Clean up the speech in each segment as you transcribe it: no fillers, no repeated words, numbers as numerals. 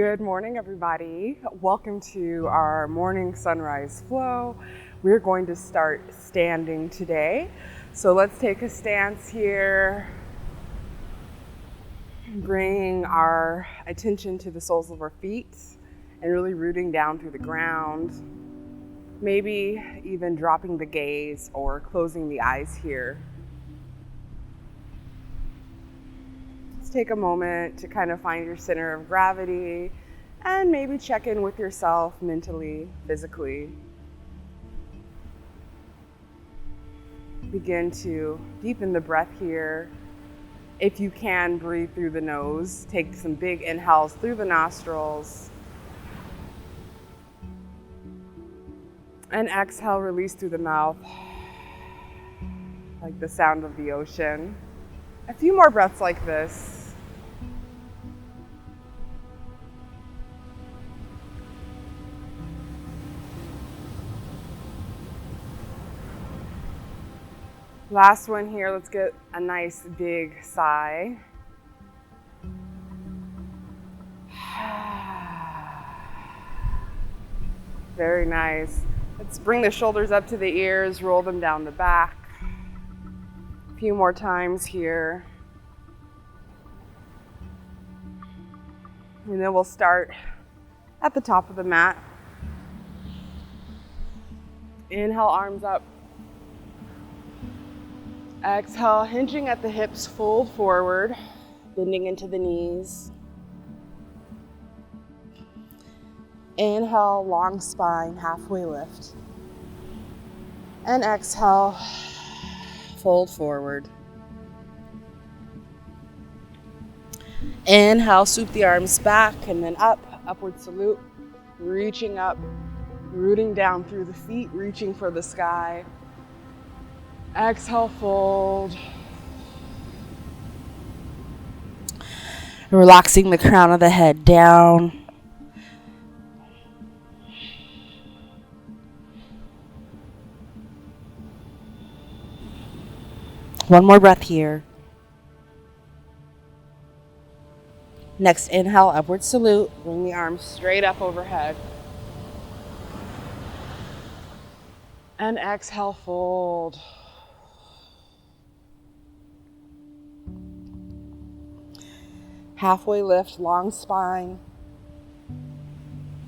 Good morning, everybody. Welcome to our morning sunrise flow. We're going to start standing today. So let's take a stance here. Bring our attention to the soles of our feet and really rooting down through the ground. Maybe even dropping the gaze or closing the eyes here. Take a moment to kind of find your center of gravity and maybe check in with yourself mentally, physically. Begin to deepen the breath here. If you can, breathe through the nose. Take some big inhales through the nostrils. And exhale, release through the mouth, like the sound of the ocean. A few more breaths like this. Last one here, let's get a nice big sigh. Very nice. Let's bring the shoulders up to the ears, roll them down the back. A few more times here. And then we'll start at the top of the mat. Inhale, arms up. Exhale, hinging at the hips, fold forward, bending into the knees. Inhale, long spine, halfway lift. And exhale, fold forward. Inhale, swoop the arms back and then up, upward salute, reaching up, rooting down through the feet, reaching for the sky. Exhale, fold. Relaxing the crown of the head down. One more breath here. Next, inhale, upward salute. Bring the arms straight up overhead. And exhale, fold. Halfway lift, long spine.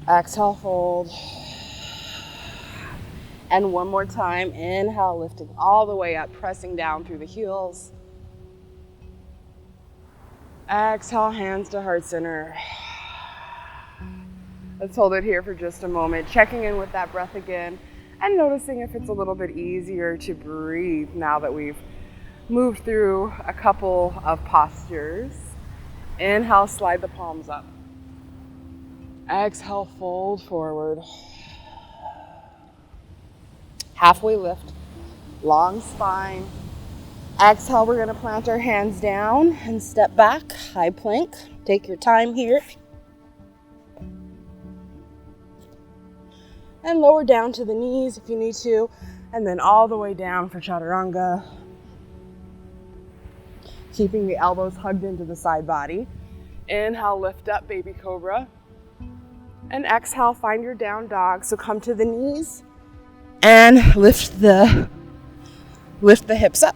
Exhale, fold. And one more time, inhale, lifting all the way up, pressing down through the heels. Exhale, hands to heart center. Let's hold it here for just a moment, checking in with that breath again and noticing if it's a little bit easier to breathe now that we've moved through a couple of postures. Inhale, slide the palms up. Exhale, fold forward. Halfway lift, long spine. Exhale, we're gonna plant our hands down and step back, high plank. Take your time here. And lower down to the knees if you need to, and then all the way down for chaturanga. Keeping the elbows hugged into the side body. Inhale, lift up, baby cobra. And exhale, find your down dog. So come to the knees and lift the hips up.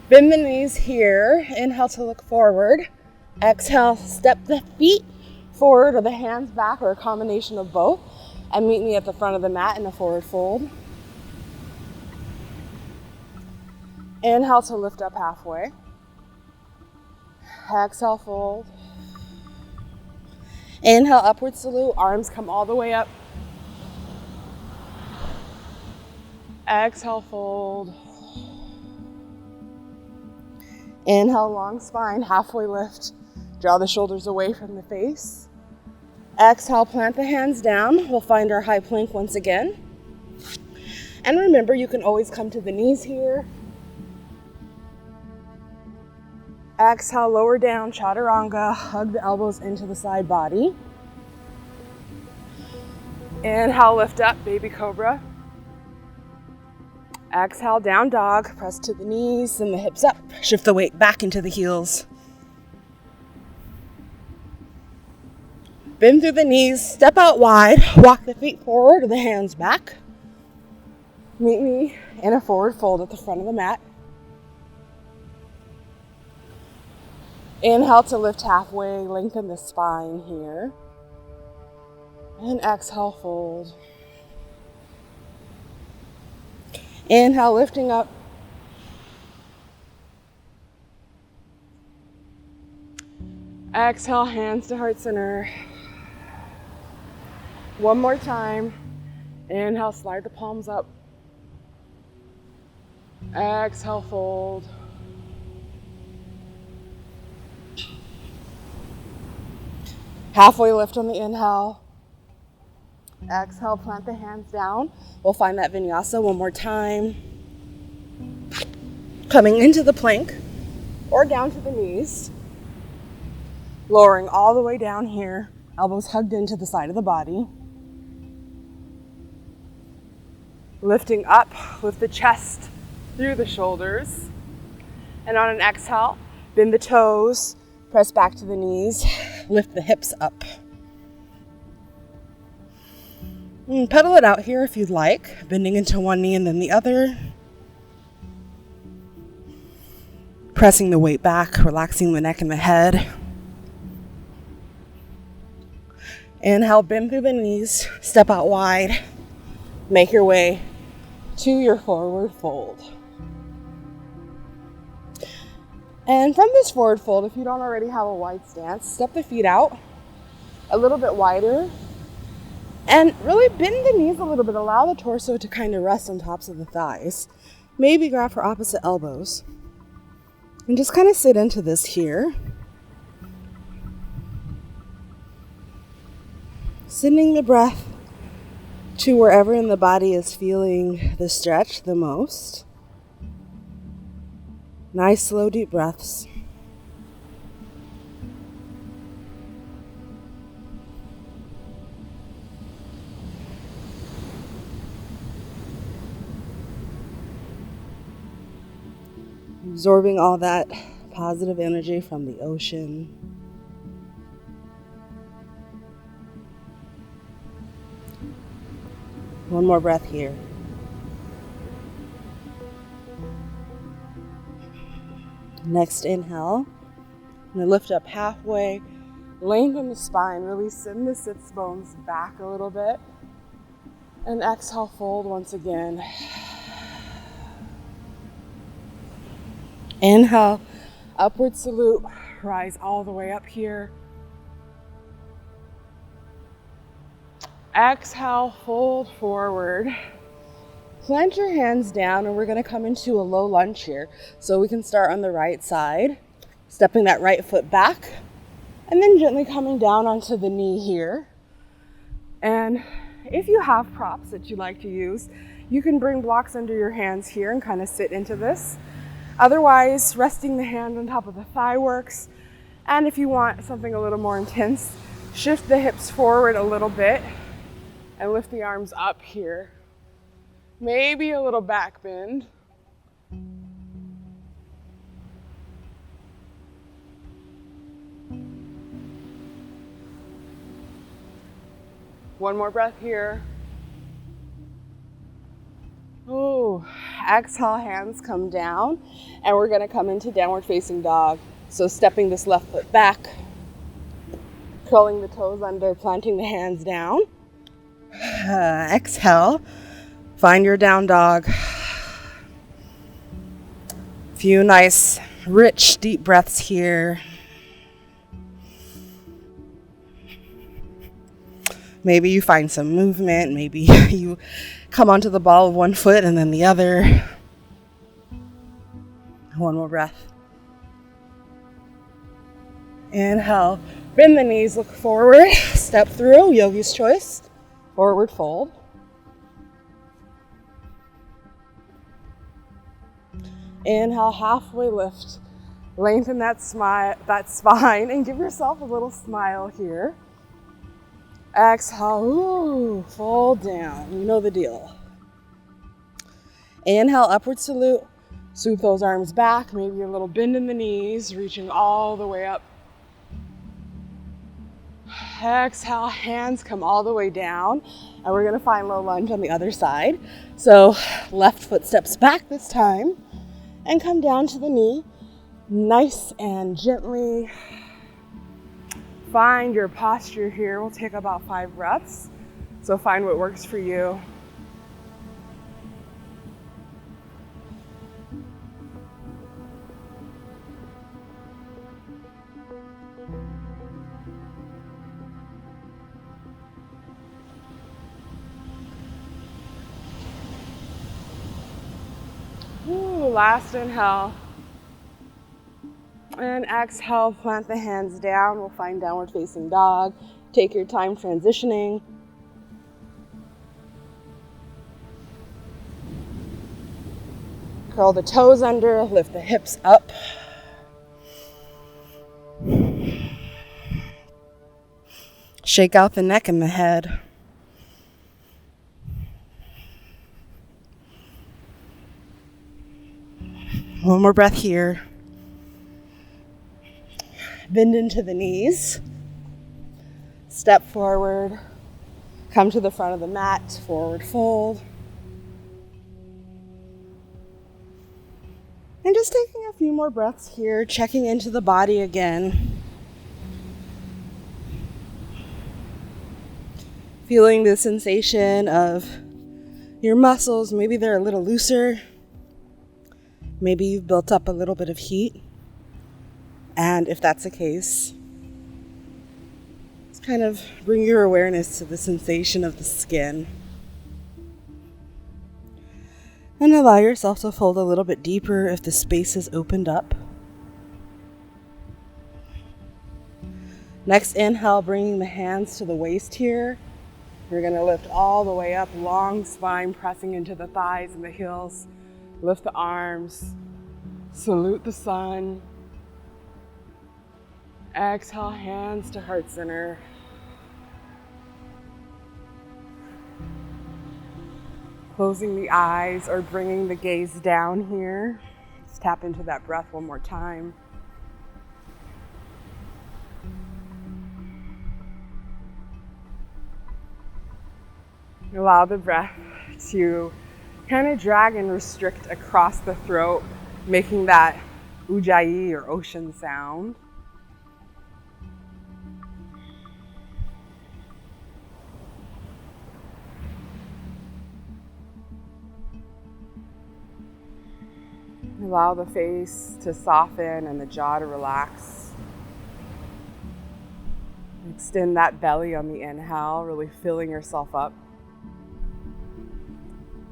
Bend the knees here. Inhale to look forward. Exhale, step the feet forward or the hands back or a combination of both. And meet me at the front of the mat in a forward fold. Inhale to lift up halfway. Exhale, fold. Inhale, upward salute. Arms come all the way up. Exhale, fold. Inhale, long spine, halfway lift. Draw the shoulders away from the face. Exhale, plant the hands down. We'll find our high plank once again. And remember, you can always come to the knees here. Exhale, lower down, chaturanga. Hug the elbows into the side body. Inhale, lift up, baby cobra. Exhale, down dog. Press to the knees and the hips up. Shift the weight back into the heels. Bend through the knees, step out wide, walk the feet forward or the hands back. Meet me in a forward fold at the front of the mat. Inhale to lift halfway, lengthen the spine here. And exhale, fold. Inhale, lifting up. Exhale, hands to heart center. One more time. Inhale, slide the palms up. Exhale, fold. Halfway lift on the inhale. Exhale, plant the hands down. We'll find that vinyasa one more time. Coming into the plank or down to the knees. Lowering all the way down here. Elbows hugged into the side of the body. Lifting up, lift the chest through the shoulders. And on an exhale, bend the toes, press back to the knees, lift the hips up. Pedal it out here if you'd like, bending into one knee and then the other. Pressing the weight back, relaxing the neck and the head. Inhale, bend through the knees, step out wide, make your way to your forward fold. And from this forward fold, if you don't already have a wide stance, step the feet out a little bit wider and really bend the knees a little bit. Allow the torso to kind of rest on tops of the thighs. Maybe grab for opposite elbows and just kind of sit into this here. Sending the breath to wherever in the body is feeling the stretch the most. Nice, slow, deep breaths. Absorbing all that positive energy from the ocean. One more breath here. Next inhale. I'm going to lift up halfway, lengthen the spine, really send the sits bones back a little bit. And exhale, fold once again. Inhale, upward salute, rise all the way up here. Exhale, fold forward. Plant your hands down and we're going to come into a low lunge here. So we can start on the right side, stepping that right foot back and then gently coming down onto the knee here. And if you have props that you like to use, you can bring blocks under your hands here and kind of sit into this. Otherwise, resting the hand on top of the thigh works. And if you want something a little more intense, shift the hips forward a little bit and lift the arms up here. Maybe a little back bend. One more breath here. Ooh, exhale, hands come down, and we're gonna come into downward facing dog. So stepping this left foot back, curling the toes under, planting the hands down. Exhale, find your down dog. Few nice, rich, deep breaths here. Maybe you find some movement. Maybe you come onto the ball of one foot and then the other. One more breath. Inhale, bend the knees, look forward, step through, yogi's choice, forward fold. Inhale, halfway lift, lengthen that spine and give yourself a little smile here. Exhale, ooh, fold down, you know the deal. Inhale, upward salute, swoop those arms back, maybe a little bend in the knees, reaching all the way up. Exhale, hands come all the way down, and we're gonna find low lunge on the other side. So left foot steps back this time and come down to the knee. Nice and gently find your posture here. We'll take about 5 breaths. So find what works for you. Last inhale. And exhale, plant the hands down. We'll find downward facing dog. Take your time transitioning. Curl the toes under, lift the hips up. Shake out the neck and the head. One more breath here. Bend into the knees. Step forward. Come to the front of the mat, forward fold. And just taking a few more breaths here, checking into the body again. Feeling the sensation of your muscles. Maybe they're a little looser. Maybe you've built up a little bit of heat. And if that's the case, just kind of bring your awareness to the sensation of the skin. And allow yourself to fold a little bit deeper if the space is opened up. Next inhale, bringing the hands to the waist here. You're going to lift all the way up, long spine pressing into the thighs and the heels. Lift the arms, salute the sun. Exhale, hands to heart center. Closing the eyes or bringing the gaze down here. Let's tap into that breath one more time. Allow the breath to kind of drag and restrict across the throat, making that ujjayi or ocean sound. Allow the face to soften and the jaw to relax. Extend that belly on the inhale, really filling yourself up.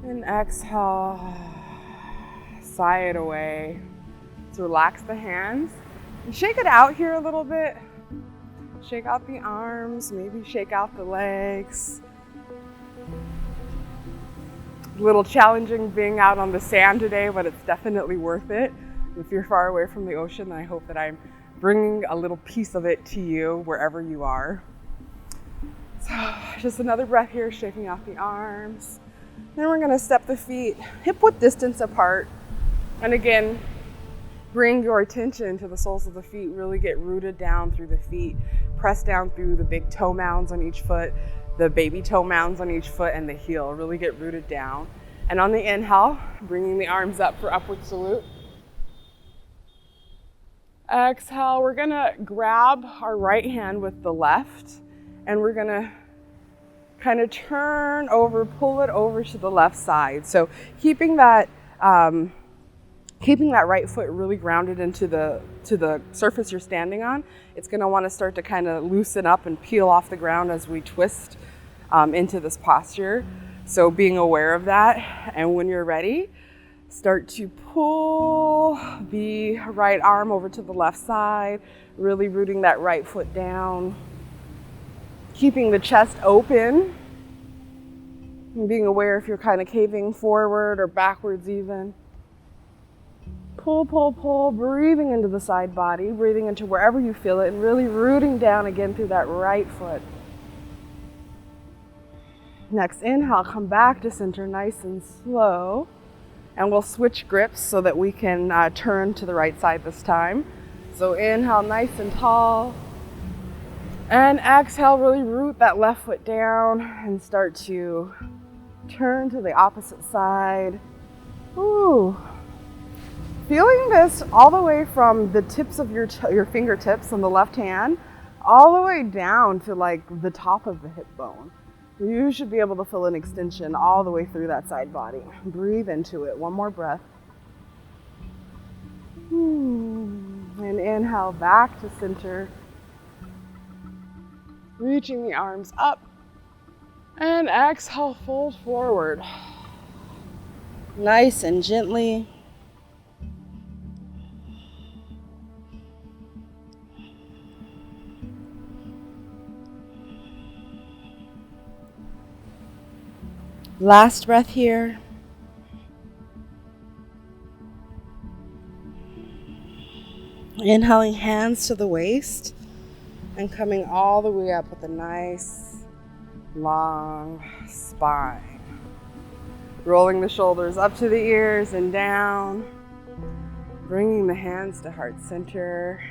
And exhale, sigh it away. So relax the hands and shake it out here a little bit. Shake out the arms, maybe shake out the legs. A little challenging being out on the sand today, but it's definitely worth it. If you're far away from the ocean, I hope that I'm bringing a little piece of it to you wherever you are. So just another breath here, shaking out the arms. Then we're gonna step the feet hip-width distance apart. And again, bring your attention to the soles of the feet, really get rooted down through the feet. Press down through the big toe mounds on each foot, the baby toe mounds on each foot, and the heel. Really get rooted down. And on the inhale, bringing the arms up for upward salute. Exhale, we're gonna grab our right hand with the left, and we're gonna kind of turn over, pull it over to the left side. So keeping that right foot really grounded into the surface you're standing on. It's going to want to start to kind of loosen up and peel off the ground as we twist into this posture. So being aware of that, and when you're ready, start to pull the right arm over to the left side, really rooting that right foot down. Keeping the chest open and being aware if you're kind of caving forward or backwards even. Pull, pull, pull, breathing into the side body, breathing into wherever you feel it, and really rooting down again through that right foot. Next inhale, come back to center nice and slow. And we'll switch grips so that we can turn to the right side this time. So inhale nice and tall. And exhale, really root that left foot down and start to turn to the opposite side. Ooh. Feeling this all the way from the tips of your fingertips on the left hand, all the way down to like the top of the hip bone. You should be able to feel an extension all the way through that side body. Breathe into it. One more breath. And inhale back to center. Reaching the arms up. And exhale, fold forward. Nice and gently. Last breath here. Inhaling, hands to the waist and coming all the way up with a nice long spine. Rolling the shoulders up to the ears and down. Bringing the hands to heart center.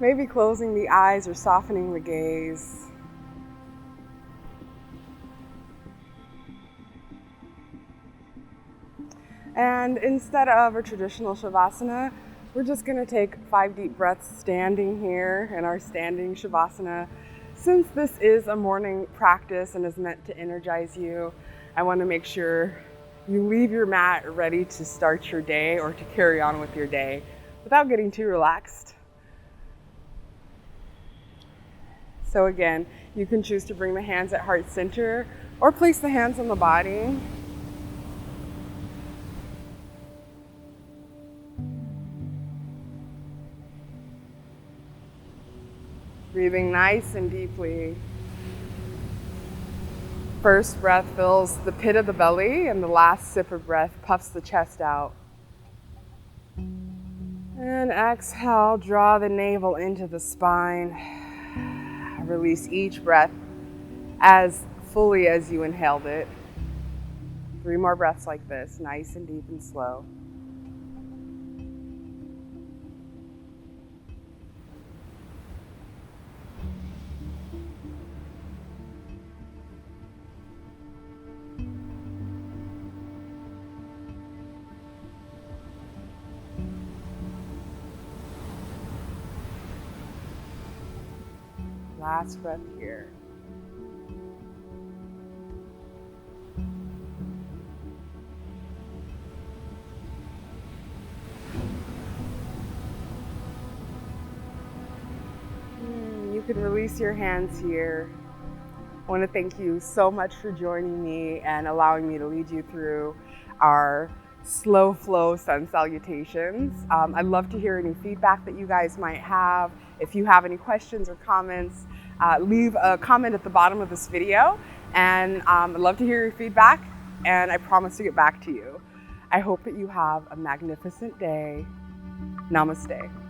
Maybe closing the eyes or softening the gaze. And instead of a traditional Shavasana, we're just going to take 5 deep breaths standing here in our standing Shavasana. Since this is a morning practice and is meant to energize you, I want to make sure you leave your mat ready to start your day or to carry on with your day without getting too relaxed. So again, you can choose to bring the hands at heart center or place the hands on the body. Breathing nice and deeply. First breath fills the pit of the belly, and the last sip of breath puffs the chest out. And exhale, draw the navel into the spine. Release each breath as fully as you inhaled it. 3 more breaths like this, nice and deep and slow. Last breath here. You can release your hands here. I want to thank you so much for joining me and allowing me to lead you through our slow flow sun salutations. I'd love to hear any feedback that you guys might have. If you have any questions or comments, leave a comment at the bottom of this video, and I'd love to hear your feedback, and I promise to get back to you. I hope that you have a magnificent day. Namaste.